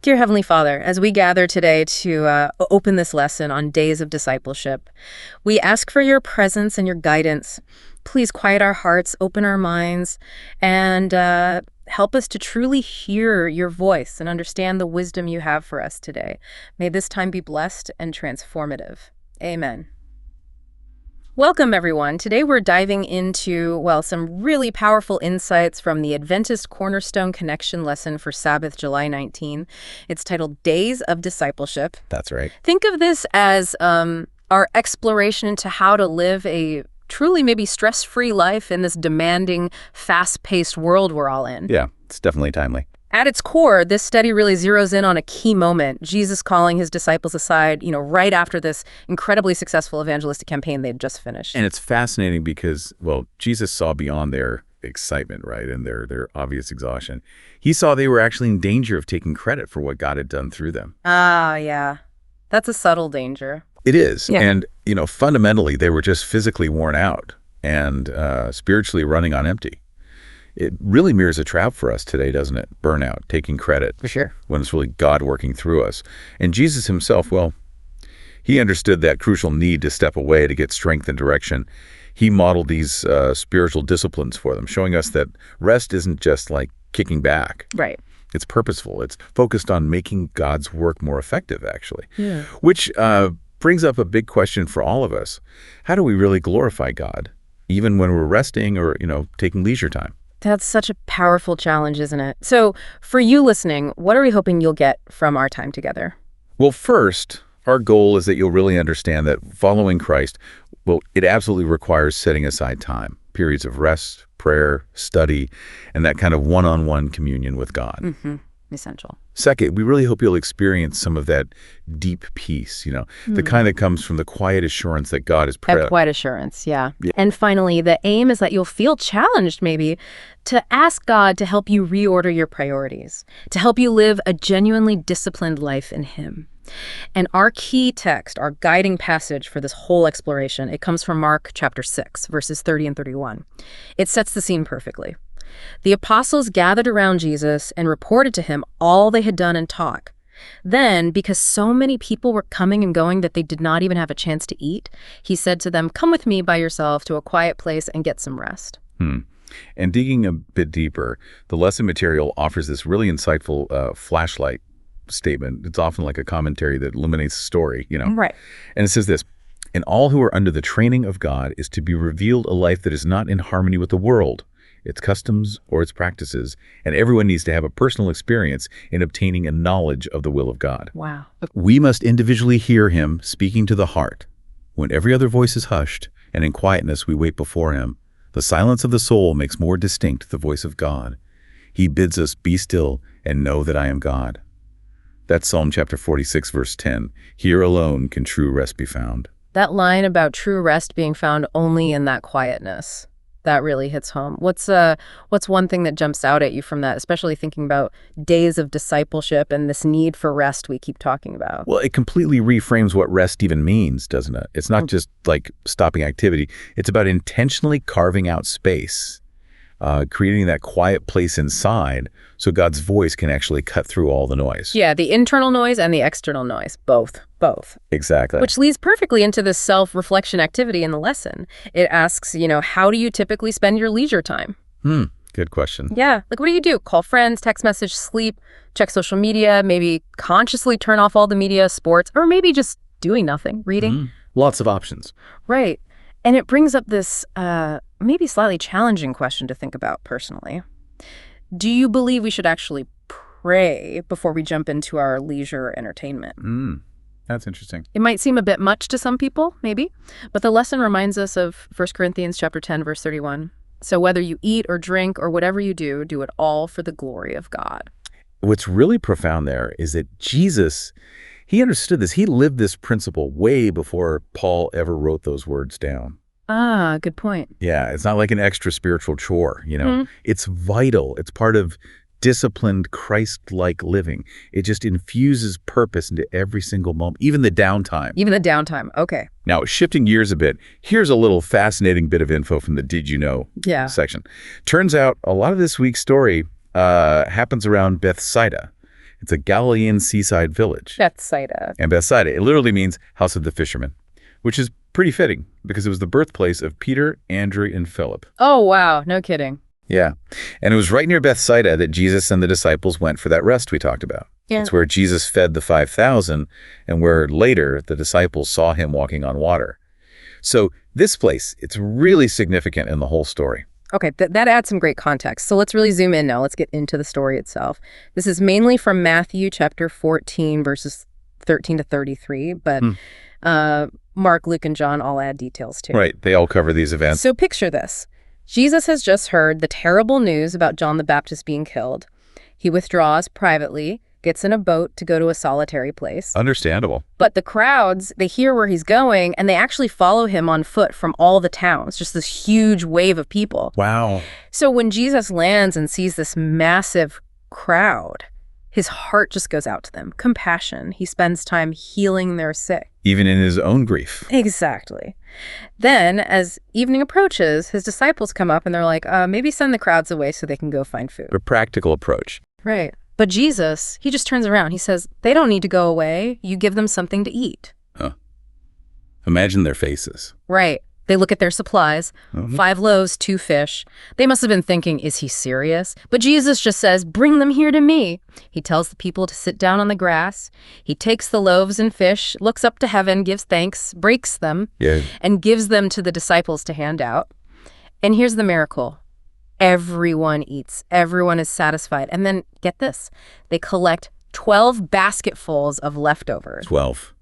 Dear Heavenly Father, as we gather today to open this lesson on days of discipleship, we ask for your presence and your guidance. Please quiet our hearts, open our minds, and help us to truly hear your voice and understand the wisdom you have for us today. May this time be blessed and transformative. Amen. Welcome, everyone. Today we're diving into, some really powerful insights from the Adventist Cornerstone Connection lesson for Sabbath, July 19. It's titled Days of Discipleship. That's right. Think of this as our exploration into how to live a truly maybe stress-free life in this demanding, fast-paced world we're all in. Yeah, it's definitely timely. At its core, this study really zeroes in on a key moment, Jesus calling his disciples aside, right after this incredibly successful evangelistic campaign they'd just finished. And it's fascinating because, Jesus saw beyond their excitement, right, and their obvious exhaustion. He saw they were actually in danger of taking credit for what God had done through them. Ah, yeah. That's a subtle danger. It is. Yeah. And, fundamentally, they were just physically worn out and spiritually running on empty. It really mirrors a trap for us today, doesn't it? Burnout, taking credit. For sure. When it's really God working through us. And Jesus himself, he understood that crucial need to step away to get strength and direction. He modeled these spiritual disciplines for them, showing us that rest isn't just like kicking back. Right. It's purposeful. It's focused on making God's work more effective, actually. Yeah. Which brings up a big question for all of us. How do we really glorify God, even when we're resting or, taking leisure time? That's such a powerful challenge, isn't it? So for you listening, what are we hoping you'll get from our time together? Well, first, our goal is that you'll really understand that following Christ, it absolutely requires setting aside time, periods of rest, prayer, study, and that kind of one-on-one communion with God. Mm-hmm. Essential. Second, we really hope you'll experience some of that deep peace, the kind that comes from the quiet assurance that God is present. That quiet assurance, yeah. And finally, the aim is that you'll feel challenged maybe to ask God to help you reorder your priorities, to help you live a genuinely disciplined life in Him. And our key text, our guiding passage for this whole exploration, it comes from Mark chapter 6, verses 30 and 31. It sets the scene perfectly. The apostles gathered around Jesus and reported to him all they had done and taught. Then, because so many people were coming and going that they did not even have a chance to eat, he said to them, "Come with me by yourself to a quiet place and get some rest." And digging a bit deeper, the lesson material offers this really insightful flashlight statement. It's often like a commentary that illuminates the story, Right. And it says this: "And all who are under the training of God is to be revealed a life that is not in harmony with the world, its customs or its practices, and everyone needs to have a personal experience in obtaining a knowledge of the will of God." Wow. We must individually hear him speaking to the heart. When every other voice is hushed, and in quietness we wait before him, the silence of the soul makes more distinct the voice of God. He bids us be still and know that I am God. That's Psalm chapter 46, verse 10. Here alone can true rest be found. That line about true rest being found only in that quietness, that really hits home. What's one thing that jumps out at you from that, especially thinking about days of discipleship and this need for rest we keep talking about? Well, it completely reframes what rest even means, doesn't it? It's not just like stopping activity. It's about intentionally carving out space, creating that quiet place inside so God's voice can actually cut through all the noise. Yeah, the internal noise and the external noise, both. Exactly. Which leads perfectly into this self-reflection activity in the lesson. It asks, how do you typically spend your leisure time? Good question. Yeah, like what do you do? Call friends, text message, sleep, check social media, maybe consciously turn off all the media, sports, or maybe just doing nothing, reading. Lots of options. Right. And it brings up this maybe slightly challenging question to think about personally. Do you believe we should actually pray before we jump into our leisure entertainment? That's interesting. It might seem a bit much to some people, maybe, but the lesson reminds us of 1 Corinthians chapter 10, verse 31. So whether you eat or drink or whatever you do it all for the glory of God. What's really profound there is that Jesus, he understood this. He lived this principle way before Paul ever wrote those words down. Ah, good point. Yeah, it's not like an extra spiritual chore, It's vital. It's part of disciplined, Christ-like living. It just infuses purpose into every single moment, even the downtime. Okay. Now, shifting gears a bit, here's a little fascinating bit of info from the Did You Know section. Turns out a lot of this week's story happens around Bethsaida. It's a Galilean seaside village. Bethsaida. And Bethsaida, it literally means house of the fishermen, which is pretty fitting because it was the birthplace of Peter, Andrew, and Philip. Oh, wow. No kidding. Yeah. And it was right near Bethsaida that Jesus and the disciples went for that rest we talked about. Yeah. It's where Jesus fed the 5,000 and where later the disciples saw him walking on water. So this place, it's really significant in the whole story. Okay, that adds some great context. So let's really zoom in now. Let's get into the story itself. This is mainly from Matthew chapter 14, verses 13 to 33, but Mark, Luke, and John all add details too. Right, they all cover these events. So picture this. Jesus has just heard the terrible news about John the Baptist being killed. He withdraws privately, gets in a boat to go to a solitary place. Understandable. But the crowds, they hear where he's going, and they actually follow him on foot from all the towns, just this huge wave of people. Wow. So when Jesus lands and sees this massive crowd, his heart just goes out to them. Compassion. He spends time healing their sick. Even in his own grief. Exactly. Then, as evening approaches, his disciples come up and they're like, maybe send the crowds away so they can go find food. A practical approach. Right. But Jesus, he just turns around. He says, they don't need to go away. You give them something to eat. Huh. Imagine their faces. Right. They look at their supplies, 5 loaves, 2 fish. They must have been thinking, is he serious? But Jesus just says, bring them here to me. He tells the people to sit down on the grass. He takes the loaves and fish, looks up to heaven, gives thanks, breaks them, and gives them to the disciples to hand out. And here's the miracle. Everyone eats. Everyone is satisfied. And then, get this, they collect 12 basketfuls of leftovers. 12.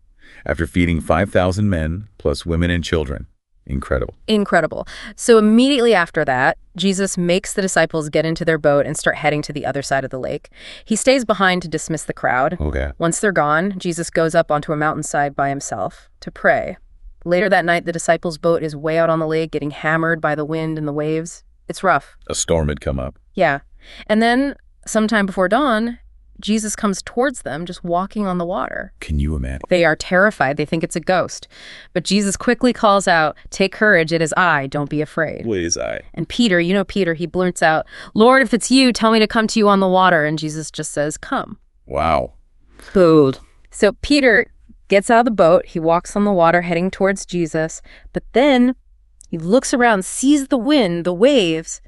After feeding 5,000 men, plus women and children. Incredible. Incredible. So immediately after that, Jesus makes the disciples get into their boat and start heading to the other side of the lake. He stays behind to dismiss the crowd. Okay. Once they're gone, Jesus goes up onto a mountainside by himself to pray. Later that night, the disciples' boat is way out on the lake, getting hammered by the wind and the waves. It's rough. A storm had come up. Yeah. And then, sometime before dawn, Jesus comes towards them, just walking on the water. Can you imagine? They are terrified. They think it's a ghost. But Jesus quickly calls out, take courage, it is I, don't be afraid. What is I? And Peter, you know Peter, he blurts out, Lord, if it's you, tell me to come to you on the water. And Jesus just says, come. Wow. Bold. So Peter gets out of the boat. He walks on the water heading towards Jesus. But then he looks around, sees the wind, the waves,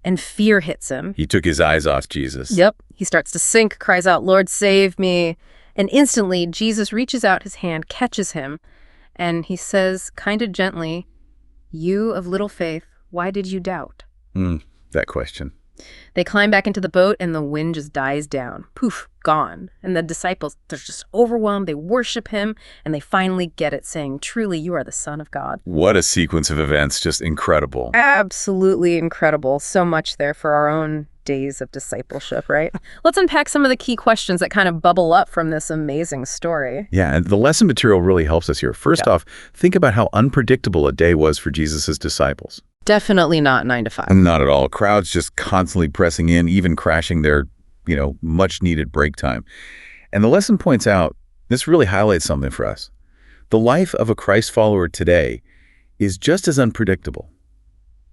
and fear hits him. He took his eyes off Jesus. Yep. He starts to sink, cries out, Lord, save me. And instantly, Jesus reaches out his hand, catches him, and he says, kind of gently, you of little faith, why did you doubt? That question. They climb back into the boat, and the wind just dies down. Poof, gone. And the disciples, they're just overwhelmed. They worship him, and they finally get it, saying, truly, you are the Son of God. What a sequence of events. Just incredible. Absolutely incredible. So much there for our own days of discipleship, right? Let's unpack some of the key questions that kind of bubble up from this amazing story. Yeah, and the lesson material really helps us here. First off, think about how unpredictable a day was for Jesus' disciples. Definitely not 9 to 5. Not at all. Crowds just constantly pressing in, even crashing their, much needed break time. And the lesson points out, this really highlights something for us. The life of a Christ follower today is just as unpredictable.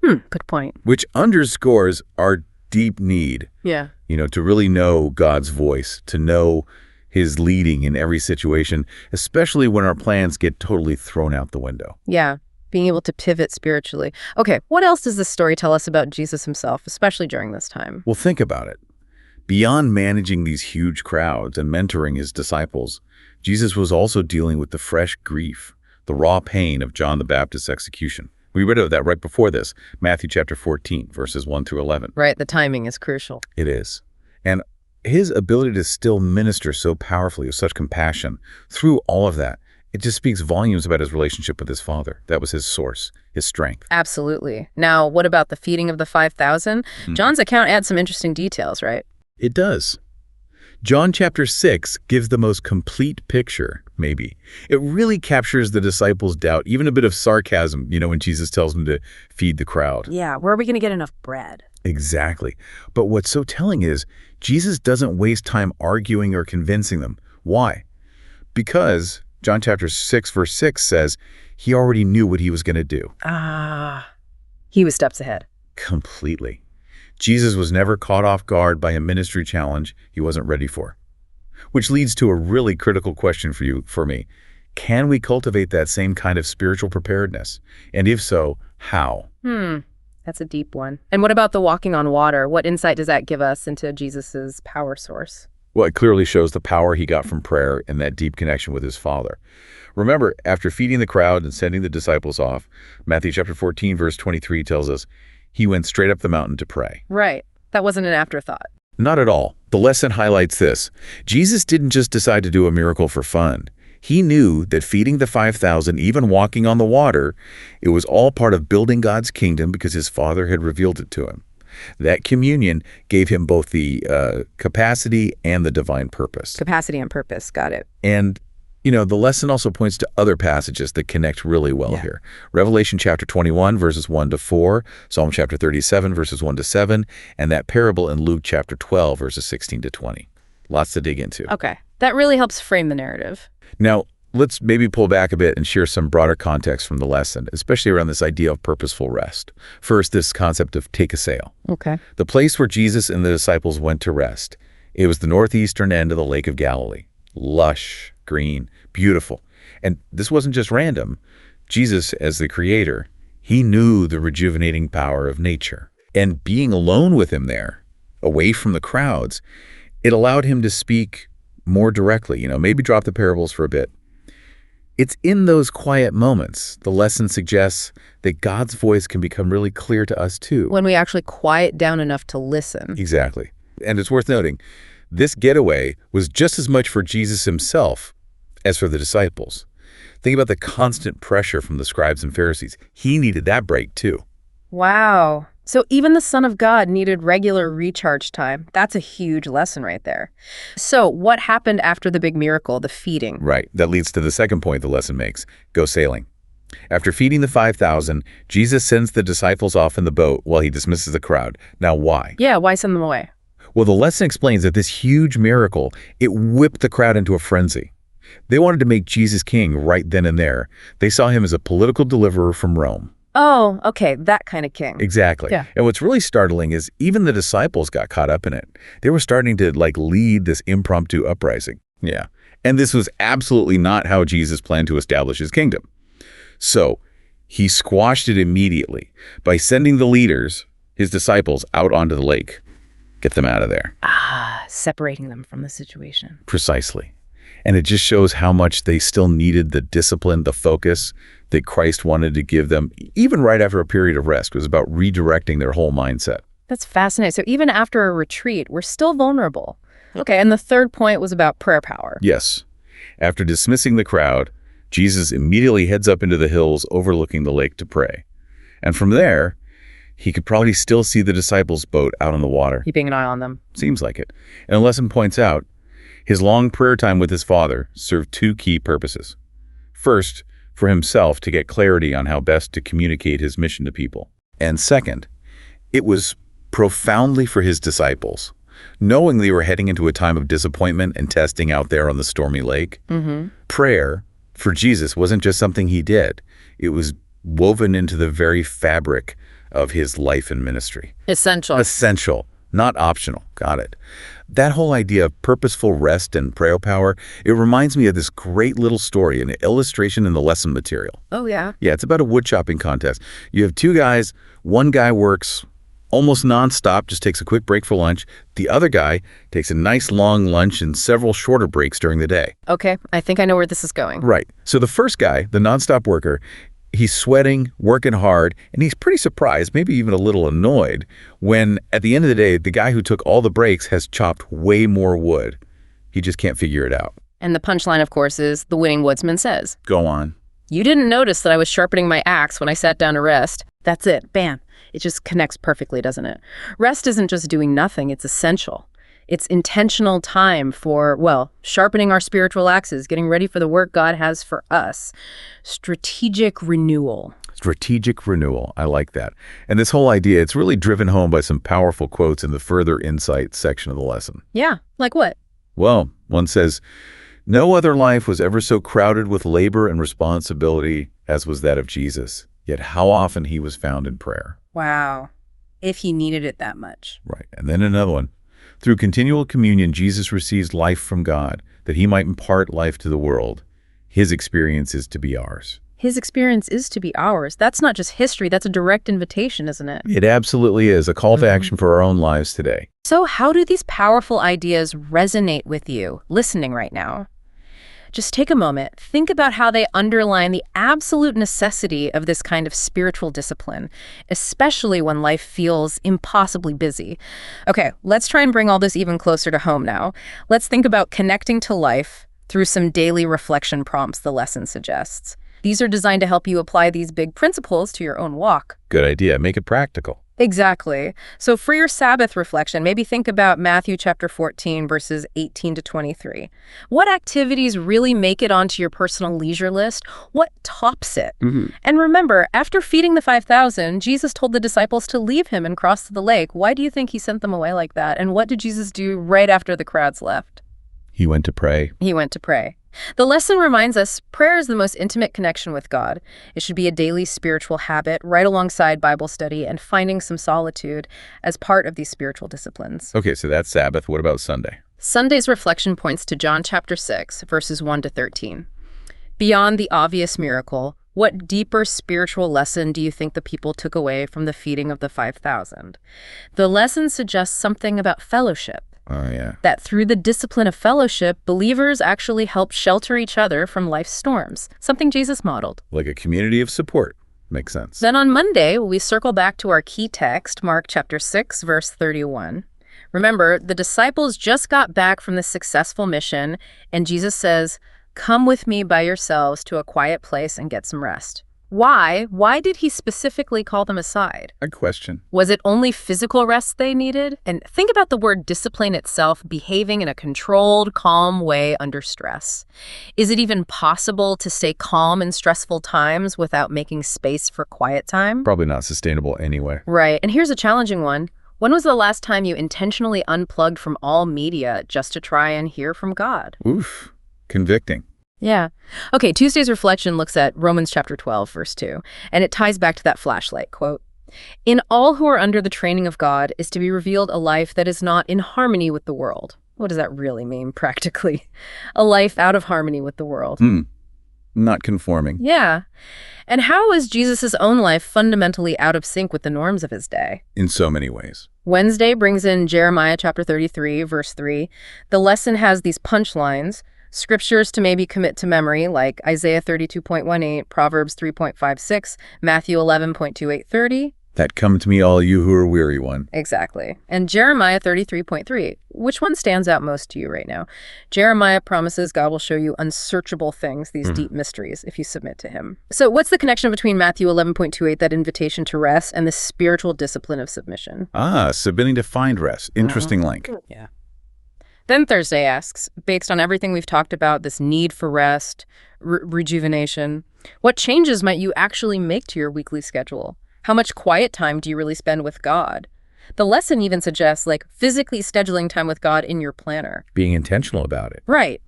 Good point. Which underscores our deep need, to really know God's voice, to know his leading in every situation, especially when our plans get totally thrown out the window. Yeah. Being able to pivot spiritually. Okay, what else does this story tell us about Jesus himself, especially during this time? Well, think about it. Beyond managing these huge crowds and mentoring his disciples, Jesus was also dealing with the fresh grief, the raw pain of John the Baptist's execution. We read about that right before this, Matthew chapter 14, verses 1 through 11. Right, the timing is crucial. It is. And his ability to still minister so powerfully with such compassion through all of that, it just speaks volumes about his relationship with his Father. That was his source, his strength. Absolutely. Now, what about the feeding of the 5,000? John's account adds some interesting details, right? It does. John chapter 6 gives the most complete picture, maybe. It really captures the disciples' doubt, even a bit of sarcasm, when Jesus tells them to feed the crowd. Yeah, where are we going to get enough bread? Exactly. But what's so telling is Jesus doesn't waste time arguing or convincing them. Why? Because John chapter 6, verse 6 says he already knew what he was going to do. He was steps ahead. Completely. Jesus was never caught off guard by a ministry challenge he wasn't ready for. Which leads to a really critical question for me. Can we cultivate that same kind of spiritual preparedness? And if so, how? That's a deep one. And what about the walking on water? What insight does that give us into Jesus's power source? Well, it clearly shows the power he got from prayer and that deep connection with his Father. Remember, after feeding the crowd and sending the disciples off, Matthew chapter 14, verse 23 tells us, he went straight up the mountain to pray. Right. That wasn't an afterthought. Not at all. The lesson highlights this. Jesus didn't just decide to do a miracle for fun. He knew that feeding the 5,000, even walking on the water, it was all part of building God's kingdom because his Father had revealed it to him. That communion gave him both the capacity and the divine purpose. Capacity and purpose. Got it. And, the lesson also points to other passages that connect really well here. Revelation chapter 21, verses 1 to 4, Psalm chapter 37, verses 1 to 7, and that parable in Luke chapter 12, verses 16 to 20. Lots to dig into. Okay. That really helps frame the narrative. Now, let's maybe pull back a bit and share some broader context from the lesson, especially around this idea of purposeful rest. First, this concept of take a sail. Okay. The place where Jesus and the disciples went to rest, it was the northeastern end of the Lake of Galilee. Lush, green, beautiful. And this wasn't just random. Jesus, as the creator, he knew the rejuvenating power of nature. And being alone with him there, away from the crowds, it allowed him to speak more directly, maybe drop the parables for a bit. It's in those quiet moments, the lesson suggests, that God's voice can become really clear to us too. When we actually quiet down enough to listen. Exactly. And it's worth noting, this getaway was just as much for Jesus himself as for the disciples. Think about the constant pressure from the scribes and Pharisees. He needed that break too. Wow. So even the Son of God needed regular recharge time. That's a huge lesson right there. So what happened after the big miracle, the feeding? Right. That leads to the second point the lesson makes. Go sailing. After feeding the 5,000, Jesus sends the disciples off in the boat while he dismisses the crowd. Now why? Yeah, why send them away? Well, the lesson explains that this huge miracle, it whipped the crowd into a frenzy. They wanted to make Jesus king right then and there. They saw him as a political deliverer from Rome. Oh, okay, that kind of king. Exactly. Yeah. And what's really startling is even the disciples got caught up in it. They were starting to lead this impromptu uprising. Yeah. And this was absolutely not how Jesus planned to establish his kingdom. So he squashed it immediately by sending the leaders, his disciples, out onto the lake. Get them out of there. Separating them from the situation. Precisely. And it just shows how much they still needed the discipline, the focus that Christ wanted to give them, even right after a period of rest. It was about redirecting their whole mindset. That's fascinating. So even after a retreat, we're still vulnerable. Okay, and the third point was about prayer power. Yes. After dismissing the crowd, Jesus immediately heads up into the hills overlooking the lake to pray. And from there, he could probably still see the disciples' boat out on the water. Keeping an eye on them. Seems like it. And the lesson points out, his long prayer time with his Father served two key purposes. First, for himself to get clarity on how best to communicate his mission to people. And second, it was profoundly for his disciples. Knowing they were heading into a time of disappointment and testing out there on the stormy lake, prayer for Jesus wasn't just something he did. It was woven into the very fabric of his life and ministry. Essential. Essential, not optional. Got it. That whole idea of purposeful rest and prayer power, it reminds me of this great little story, an illustration in the lesson material. Oh, yeah? Yeah, it's about a wood chopping contest. You have two guys. One guy works almost nonstop, just takes a quick break for lunch. The other guy takes a nice long lunch and several shorter breaks during the day. Okay, I think I know where this is going. Right. So the first guy, the nonstop worker, he's sweating, working hard, and he's pretty surprised, maybe even a little annoyed, when at the end of the day, the guy who took all the breaks has chopped way more wood. He just can't figure it out. And the punchline, of course, is the winning woodsman says, Go on. "You didn't notice that I was sharpening my axe when I sat down to rest." That's it. Bam. It just connects perfectly, doesn't it? Rest isn't just doing nothing. It's essential. It's intentional time for, well, sharpening our spiritual axes, getting ready for the work God has for us. Strategic renewal. Strategic renewal. I like that. And this whole idea, it's really driven home by some powerful quotes in the further insight section of the lesson. Yeah, like what? Well, one says, "No other life was ever so crowded with labor and responsibility as was that of Jesus. Yet how often he was found in prayer." Wow. If he needed it that much. Right. And then another one. Through continual communion, Jesus receives life from God, that he might impart life to the world. His experience is to be ours. His experience is to be ours. That's not just history, that's a direct invitation, isn't it? It absolutely is a call to action for our own lives today. So how do these powerful ideas resonate with you, listening right now? Just take a moment, think about how they underline the absolute necessity of this kind of spiritual discipline, especially when life feels impossibly busy. Okay, let's try and bring all this even closer to home now. Let's think about connecting to life through some daily reflection prompts the lesson suggests. These are designed to help you apply these big principles to your own walk. Good idea. Make it practical. Exactly. So for your Sabbath reflection, maybe think about Matthew chapter 14, verses 18 to 23. What activities really make it onto your personal leisure list? What tops it? And remember, after feeding the 5,000, Jesus told the disciples to leave him and cross to the lake. Why do you think he sent them away like that? And what did Jesus do right after the crowds left? He went to pray. He went to pray. The lesson reminds us prayer is the most intimate connection with God. It should be a daily spiritual habit right alongside Bible study and finding some solitude as part of these spiritual disciplines. Okay, so that's Sabbath. What about Sunday? Sunday's reflection points to John chapter 6, verses 1 to 13. Beyond the obvious miracle, what deeper spiritual lesson do you think the people took away from the feeding of the 5,000? The lesson suggests something about fellowship. Oh, yeah. That through the discipline of fellowship, believers actually help shelter each other from life's storms, something Jesus modeled. Like a community of support. Makes sense. Then on Monday, we circle back to our key text, Mark chapter 6, verse 31. Remember, the disciples just got back from the successful mission, and Jesus says, "Come with me by yourselves to a quiet place and get some rest." Why? Why did he specifically call them aside? Good question. Was it only physical rest they needed? And think about the word discipline itself, behaving in a controlled, calm way under stress. Is it even possible to stay calm in stressful times without making space for quiet time? Probably not sustainable anyway. Right. And here's a challenging one. When was the last time you intentionally unplugged from all media just to try and hear from God? Oof. Convicting. Yeah. Okay, Tuesday's reflection looks at Romans chapter 12, verse 2, and it ties back to that flashlight quote. "In all who are under the training of God is to be revealed a life that is not in harmony with the world." What does that really mean practically? A life out of harmony with the world. Not conforming. Yeah. And how is Jesus' own life fundamentally out of sync with the norms of his day? In so many ways. Wednesday brings in Jeremiah chapter 33, verse 3. The lesson has these punchlines. Scriptures to maybe commit to memory, like Isaiah 32.18, Proverbs 3.56, Matthew 11.2830. That come to me, all you who are weary one. Exactly. And Jeremiah 33.3. Which one stands out most to you right now? Jeremiah promises God will show you unsearchable things, these deep mysteries, if you submit to him. So what's the connection between Matthew 11.28, that invitation to rest, and the spiritual discipline of submission? Submitting to find rest. Interesting link. Yeah. Then Thursday asks, based on everything we've talked about, this need for rest, rejuvenation, what changes might you actually make to your weekly schedule? How much quiet time do you really spend with God? The lesson even suggests, physically scheduling time with God in your planner. Being intentional about it. Right.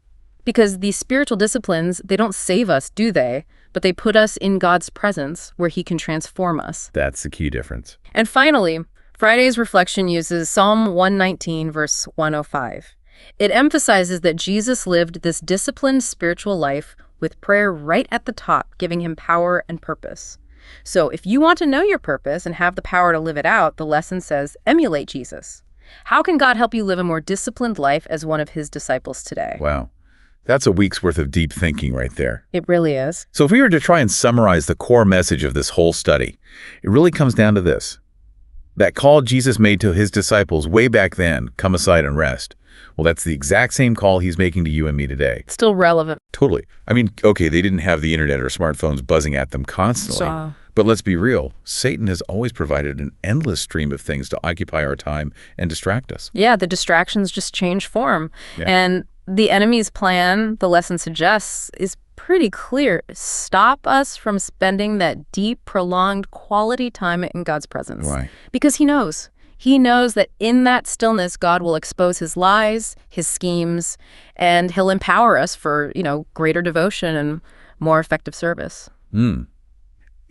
Because these spiritual disciplines, they don't save us, do they? But they put us in God's presence where he can transform us. That's the key difference. And finally, Friday's reflection uses Psalm 119, verse 105. It emphasizes that Jesus lived this disciplined spiritual life with prayer right at the top, giving him power and purpose. So if you want to know your purpose and have the power to live it out, the lesson says, emulate Jesus. How can God help you live a more disciplined life as one of his disciples today? Wow. That's a week's worth of deep thinking right there. It really is. So if we were to try and summarize the core message of this whole study, it really comes down to this. That call Jesus made to his disciples way back then, come aside and rest. Well, that's the exact same call he's making to you and me today. Still relevant. Totally. I mean, okay, they didn't have the internet or smartphones buzzing at them constantly. But let's be real. Satan has always provided an endless stream of things to occupy our time and distract us. Yeah, the distractions just change form. Yeah. And the enemy's plan, the lesson suggests, is pretty clear. Stop us from spending that deep, prolonged quality time in God's presence. Why? Because he knows. He knows that in that stillness, God will expose his lies, his schemes, and he'll empower us for, greater devotion and more effective service.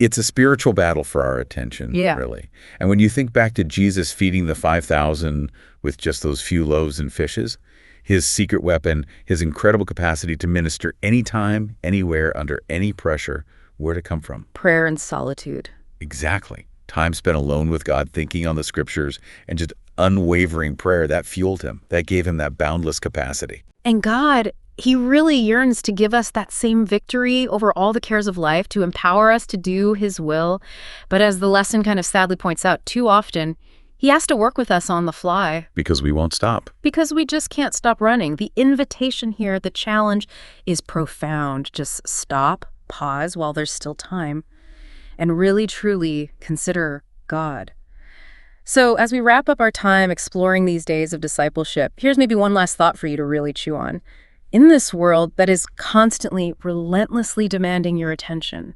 It's a spiritual battle for our attention, Yeah. really. And when you think back to Jesus feeding the 5,000 with just those few loaves and fishes, his secret weapon, his incredible capacity to minister anytime, anywhere, under any pressure, where'd it come from? Prayer and solitude. Exactly. Time spent alone with God, thinking on the scriptures, and just unwavering prayer, that fueled him. That gave him that boundless capacity. And God, he really yearns to give us that same victory over all the cares of life, to empower us to do his will. But as the lesson kind of sadly points out, too often, he has to work with us on the fly. Because we won't stop. Because we just can't stop running. The invitation here, the challenge, is profound. Just stop, pause while there's still time, and really, truly consider God. So as we wrap up our time exploring these days of discipleship, here's maybe one last thought for you to really chew on. In this world that is constantly, relentlessly demanding your attention,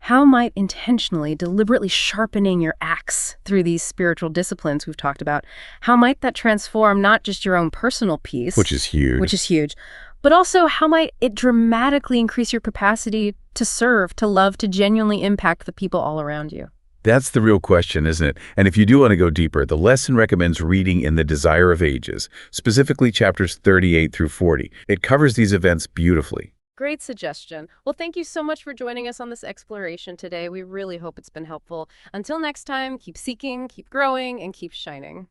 how might intentionally, deliberately sharpening your axe through these spiritual disciplines we've talked about, how might that transform not just your own personal peace, Which is huge. but also how might it dramatically increase your capacity to serve, to love, to genuinely impact the people all around you? That's the real question, isn't it? And if you do want to go deeper, the lesson recommends reading In the Desire of Ages, specifically chapters 38 through 40. It covers these events beautifully. Great suggestion. Well, thank you so much for joining us on this exploration today. We really hope it's been helpful. Until next time, keep seeking, keep growing, and keep shining.